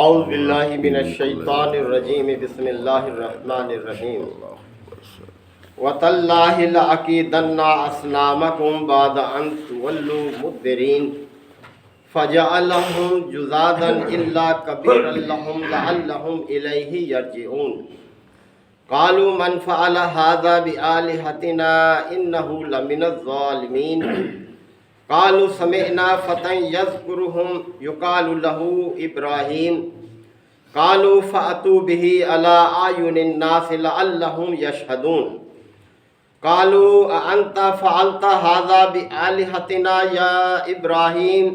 اعوذ باللہ من الشیطان الرجیم بسم اللہ الرحمن الرحیم وَتَاللَّهِ لَأَكِيدَنَّ أَصْنَامَكُمْ بَعْدَ أَن تُوَلُّوا مُدْبِرِينَ فَجَعَلَهُمْ جُذَاذًا إِلَّا كَبِيرًا لَهُمْ لَعَلَّهُمْ إِلَيْهِ يَرْجِعُونَ قَالُوا مَنْ فَعَلَ هَذَا بِآلِهَتِنَا إِنَّهُ لَمِنَ الظَّالِمِينَ قالوا سمعنا فتى يذكرهم يقال له إبراهيم قالوا فأتوا به على أعين الناس لعلهم يشهدون قالوا أأنت فعلت هذا بآلهتنا يا إبراهيم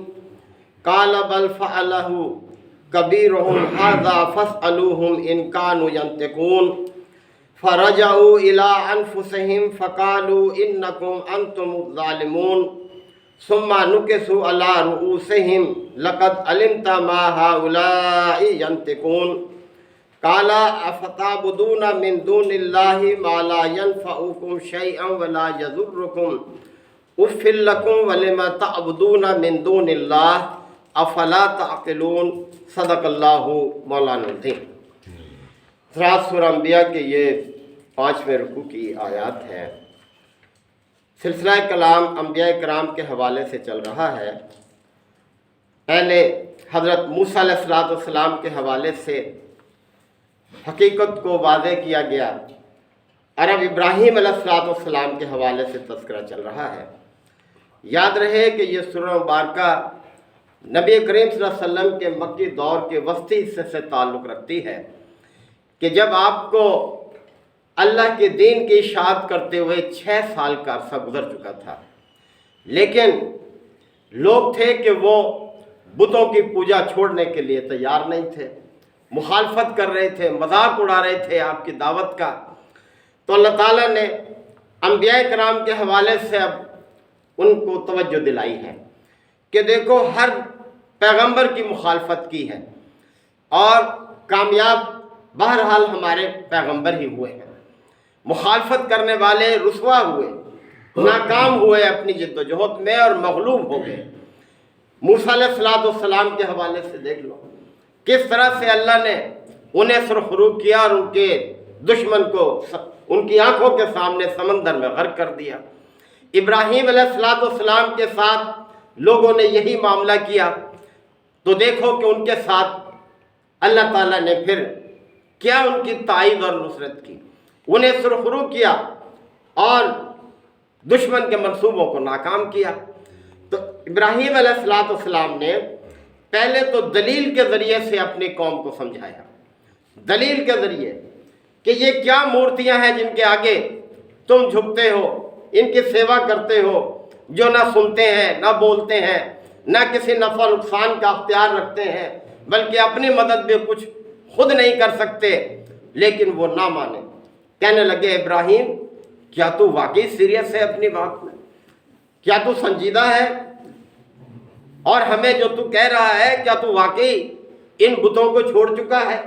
قال بل فعله كبيرهم هذا فاسألوهم إن كانوا ينطقون فرجعوا إلى أنفسهم فقالوا إنكم أنتم الظالمون ثم نكسوا على رؤوسهم لقد علمت ما هؤلاء ينطقون قال أفتعبدون من دون الله ما لا ينفعكم شيئا ولا يضركم أف لكم ولم تعبدون من دون الله افلا تعقلون صدق اللہ مولانا العظیم۔ سورہ انبیاء کے یہ 5ویں رکوع کی آیات ہے۔ سلسلہ کلام انبیاء کرام کے حوالے سے چل رہا ہے۔ پہلے حضرت موسیٰ علیہ السلام کے حوالے سے حقیقت کو واضح کیا گیا، اور اب ابراہیم علیہ السلام کے حوالے سے تذکرہ چل رہا ہے۔ یاد رہے کہ یہ سورہ مبارکہ نبی کریم صلی اللہ علیہ وسلم کے مکی دور کے وسطی حصے سے تعلق رکھتی ہے کہ جب آپ کو اللہ کے دین کی اشاعت کرتے ہوئے 6 سال کا عرصہ گزر چکا تھا، لیکن لوگ تھے کہ وہ بتوں کی پوجا چھوڑنے کے لیے تیار نہیں تھے، مخالفت کر رہے تھے، مذاق اڑا رہے تھے آپ کی دعوت کا۔ تو اللہ تعالیٰ نے انبیاء کرام کے حوالے سے اب ان کو توجہ دلائی ہے کہ دیکھو ہر پیغمبر کی مخالفت کی ہے، اور کامیاب بہرحال ہمارے پیغمبر ہی ہوئے ہیں۔ مخالفت کرنے والے رسوا ہوئے، ناکام ہوئے اپنی جد و جہد میں اور مغلوب ہو گئے۔ موسیٰ علیہ السلام کے حوالے سے دیکھ لو کس طرح سے اللہ نے انہیں سرخرو کیا اور ان کے دشمن کو ان کی آنکھوں کے سامنے سمندر میں غرق کر دیا۔ ابراہیم علیہ السلام کے ساتھ لوگوں نے یہی معاملہ کیا، تو دیکھو کہ ان کے ساتھ اللہ تعالیٰ نے پھر کیا ان کی تائید اور نصرت کی، انہیں سرخرو کیا اور دشمن کے منصوبوں کو ناکام کیا۔ تو ابراہیم علیہ السلام نے پہلے تو دلیل کے ذریعے سے اپنی قوم کو سمجھایا، دلیل کے ذریعے کہ یہ کیا مورتیاں ہیں جن کے آگے تم جھکتے ہو، ان کی سیوا کرتے ہو، جو نہ سنتے ہیں نہ بولتے ہیں، نہ کسی نفع نقصان کا اختیار رکھتے ہیں، بلکہ اپنی مدد بھی کچھ خود نہیں کر سکتے۔ لیکن وہ نہ مانے، کہنے لگے ابراہیم کیا تو واقعی سیریس ہے اپنی بات میں؟ کیا تو سنجیدہ ہے؟ اور ہمیں جو تو کہہ رہا ہے کیا تو واقعی ان بتوں کو چھوڑ چکا ہے؟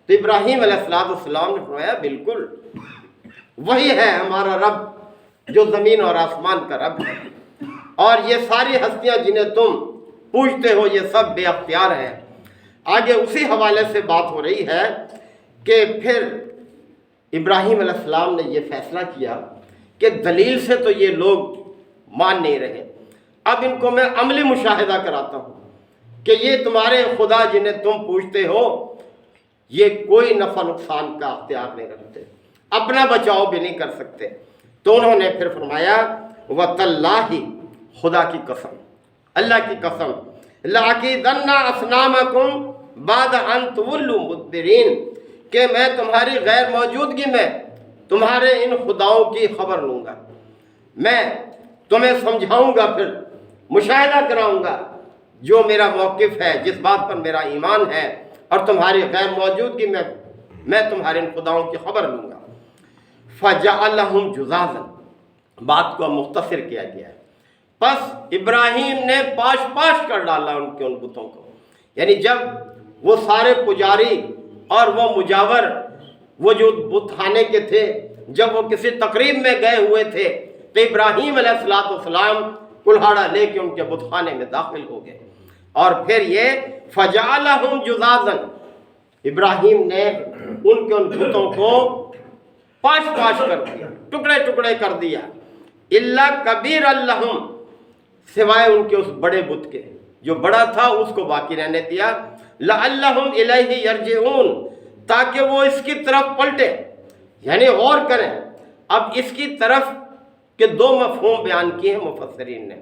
تو ابراہیم علیہ السلام نے فرمایا بالکل، وہی ہے ہمارا رب جو زمین اور آسمان کا رب ہے، اور یہ ساری ہستیاں جنہیں تم پوجتے ہو یہ سب بے اختیار ہیں۔ آگے اسی حوالے سے بات ہو رہی ہے کہ پھر ابراہیم علیہ السلام نے یہ فیصلہ کیا کہ دلیل سے تو یہ لوگ مان نہیں رہے، اب ان کو میں عملی مشاہدہ کراتا ہوں کہ یہ تمہارے خدا جنہیں تم پوجتے ہو یہ کوئی نفع نقصان کا اختیار نہیں رکھتے، اپنا بچاؤ بھی نہیں کر سکتے۔ تو انہوں نے پھر فرمایا وَتَاللَّهِ، خدا کی قسم، اللہ کی قسم، لَأَكِيدَنَّ أَصْنَامَكُمْ بَعْدَ أَن تُوَلُّوا مُدْبِرِينَ، کہ میں تمہاری غیر موجودگی میں تمہارے ان خداؤں کی خبر لوں گا، میں تمہیں سمجھاؤں گا، پھر مشاہدہ کراؤں گا جو میرا موقف ہے، جس بات پر میرا ایمان ہے، اور تمہاری غیر موجودگی میں تمہارے ان خداؤں کی خبر لوں گا۔ فَجَعَلَهُمْ جُذَاذًا، بات کو مختصر کیا گیا ہے، پس ابراہیم نے پاش کر ڈالا ان بتوں کو، یعنی جب وہ سارے پجاری اور وہ مجاور، وہ جو بت خانے کے تھے، جب وہ کسی تقریب میں گئے ہوئے تھے تو ابراہیم علیہ السلام کلہاڑا لے کے ان کے بت خانے میں داخل ہو گئے، اور پھر یہ فجعلہم جذاذا، ابراہیم نے ان بتوں کو پاش پاش کر دیا، ٹکڑے ٹکڑے کر دیا، الا کبیر لہم، سوائے ان کے اس بڑے بت کے، جو بڑا تھا اس کو باقی رہنے دیا، لعلہم الیہ یرجعون، تاکہ وہ اس کی طرف پلٹے، یعنی غور کریں۔ اب اس کی طرف کے دو مفہوم بیان کیے ہیں مفسرین نے۔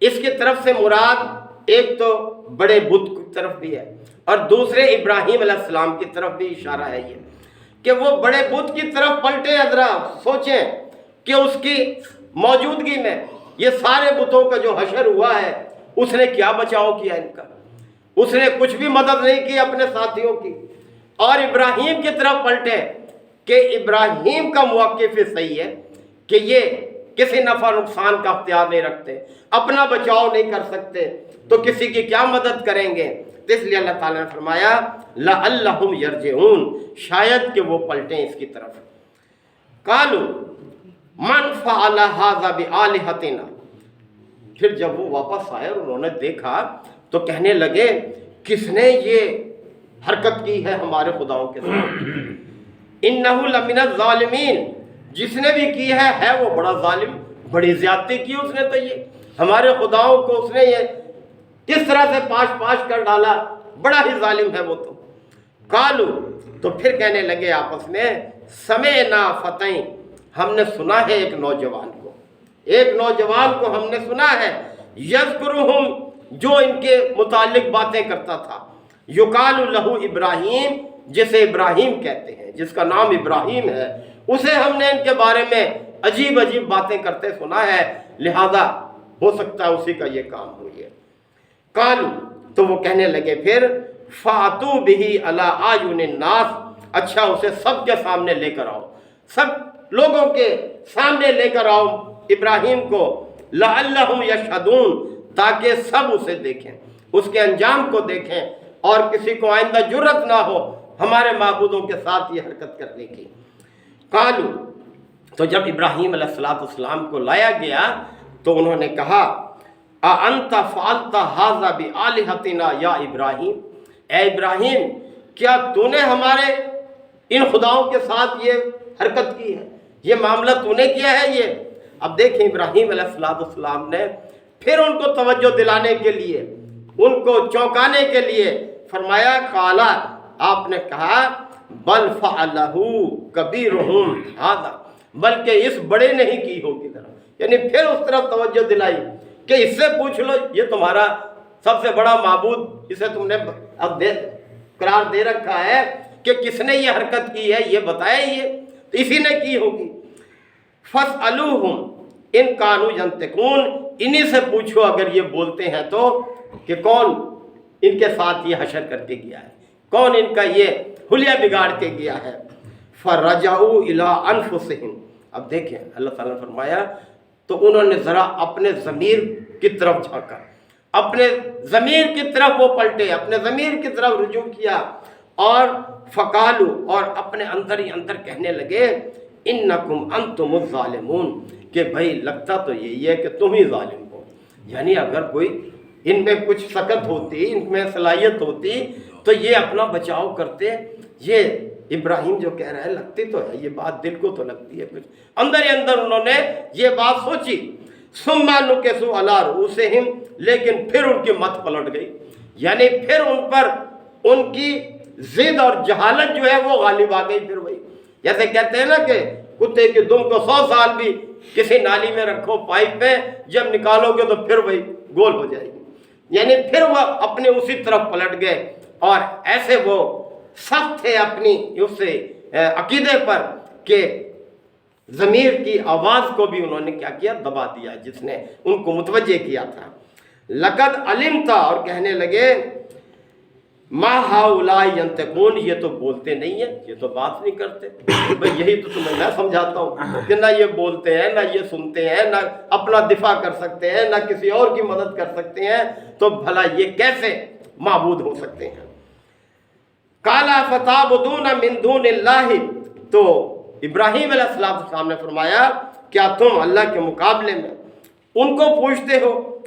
اس کی طرف سے مراد ایک تو بڑے بت کی طرف بھی ہے، اور دوسرے ابراہیم علیہ السلام کی طرف بھی اشارہ ہے یہ کہ وہ بڑے بت کی طرف پلٹے۔ حضرات سوچیں کہ اس کی موجودگی میں یہ سارے بتوں کا جو حشر ہوا ہے، اس نے کیا بچاؤ کیا ان کا؟ اس نے کچھ بھی مدد نہیں کی اپنے ساتھیوں کی، اور ابراہیم کی طرف پلٹے کہ ابراہیم کا موقف یہ صحیح ہے کہ یہ کسی نفع نقصان کا اختیار نہیں رکھتے، اپنا بچاؤ نہیں کر سکتے، تو کسی کی کیا مدد کریں گے؟ تو اس لیے اللہ تعالیٰ نے فرمایا لعلہم یرجعون، شاید کہ وہ پلٹیں اس کی طرف۔ قالوا من فعل ھذا بآلہتنا، پھر جب وہ واپس آئے اور انہوں نے دیکھا تو کہنے لگے کس نے یہ حرکت کی ہے ہمارے خداؤں کے ساتھ؟ انہ لمن الظالمین، جس نے بھی کی ہے وہ بڑا ظالم، بڑی زیادتی کی اس نے، تو یہ ہمارے خداؤں کو اس نے یہ کس طرح سے پاش پاش کر ڈالا، بڑا ہی ظالم ہے وہ تو۔ قالو، تو پھر کہنے لگے آپس میں، سمعنا فتى، ہم نے سنا ہے ایک نوجوان کو، ایک نوجوان کو ہم نے سنا ہے، یذکرہم، جو ان کے متعلق باتیں کرتا تھا، یقال لہ ابراہیم، جسے ابراہیم کہتے ہیں، جس کا نام ابراہیم ہے، اسے ہم نے ان کے بارے میں عجیب عجیب باتیں کرتے سنا ہے، لہذا ہو سکتا ہے اسی کا یہ کام ہو یہ۔ قالو، تو وہ کہنے لگے پھر، فاتو بہ علی اعین الناس، اچھا اسے سب کے سامنے لے کر آؤ، سب لوگوں کے سامنے لے کر آؤ ابراہیم کو، لعلہم یشہدون، تاکہ سب اسے دیکھیں، اس کے انجام کو دیکھیں، اور کسی کو آئندہ جرت نہ ہو ہمارے معبودوں کے ساتھ یہ حرکت کرنے کی۔ قالو، تو جب ابراہیم علیہ السلام کو لایا گیا تو انہوں نے کہا، اَأَنْتَ فَعَلْتَ هَذَا بِآلِهَتِنَا یا ابراہیم، اے ابراہیم کیا تو نے ہمارے ان خداؤں کے ساتھ یہ حرکت کی ہے، یہ معاملہ تو نے کیا ہے یہ؟ اب دیکھیں ابراہیم علیہ السلام نے پھر ان کو توجہ دلانے کے لیے، ان کو چونکانے کے لیے فرمایا، قالا، آپ نے کہا، بل فعلہ کبیرہم ھذا، بلکہ اس بڑے نے ہی کی ہوگی ذرا، یعنی پھر اس طرف توجہ دلائی کہ اس سے پوچھ لو، یہ تمہارا سب سے بڑا معبود، اسے تم نے اب قرار دے رکھا ہے کہ کس نے یہ حرکت کی ہے، یہ بتائے، یہ تو اسی نے کی ہوگی۔ فاسألوہم ان کانوا ینطقون، انہی سے پوچھو اگر یہ بولتے ہیں تو، کہ کون ان کے ساتھ یہ حشر کر کے گیا ہے، کون ان کا یہ حلیہ بگاڑ کے گیا ہے۔ فرجعوا الی انفسہم، اب دیکھیں اللہ تعالیٰ نے فرمایا تو انہوں نے ذرا اپنے ضمیر کی طرف جھانکا، اپنے ضمیر کی طرف وہ پلٹے، اپنے ضمیر کی طرف رجوع کیا، اور فقالو، اور اپنے اندر ہی اندر کہنے لگے، انکم انتم الظالمون، کہ بھائی لگتا تو یہی ہے کہ تم ہی ظالم ہو، یعنی اگر کوئی ان میں کچھ سکت ہوتی، ان میں صلاحیت ہوتی تو یہ اپنا بچاؤ کرتے، یہ ابراہیم جو کہہ رہا ہے لگتی تو ہے یہ بات، دل کو تو لگتی ہے کچھ، اندر ہی اندر انہوں نے یہ بات سوچی۔ ثم نکسوا علی رؤوسہم، لیکن پھر ان کی مت پلٹ گئی، یعنی پھر ان پر ان کی ضد اور جہالت جو ہے وہ غالب آ گئی۔ پھر وہی جیسے کہتے ہیں نا کہ کتے کی دم کو 100 سال بھی کسی نالی میں رکھو پائپ میں، جب نکالو گے تو پھر وہی گول ہو جائے گی، یعنی پھر وہ اپنے اسی طرف پلٹ گئے، اور ایسے وہ سخت تھے اپنی اس سے عقیدے پر کہ ضمیر کی آواز کو بھی انہوں نے کیا کیا، دبا دیا، جس نے ان کو متوجہ کیا تھا۔ لقد علمت، اور کہنے لگے، ما ہؤلاء ینطقون، یہ تو بولتے نہیں ہیں، یہ تو بات نہیں کرتے، بھئی یہی تو تمہیں میں سمجھاتا ہوں کہ نہ یہ بولتے ہیں، نہ یہ سنتے ہیں، نہ اپنا دفاع کر سکتے ہیں، نہ کسی اور کی مدد کر سکتے ہیں، تو بھلا یہ کیسے معبود ہو سکتے ہیں؟ قالا فتعبدون من دون اللہ، تو ابراہیم علیہ السلام نے فرمایا، کیا تم اللہ کے مقابلے میں ان کو پوچھتے ہو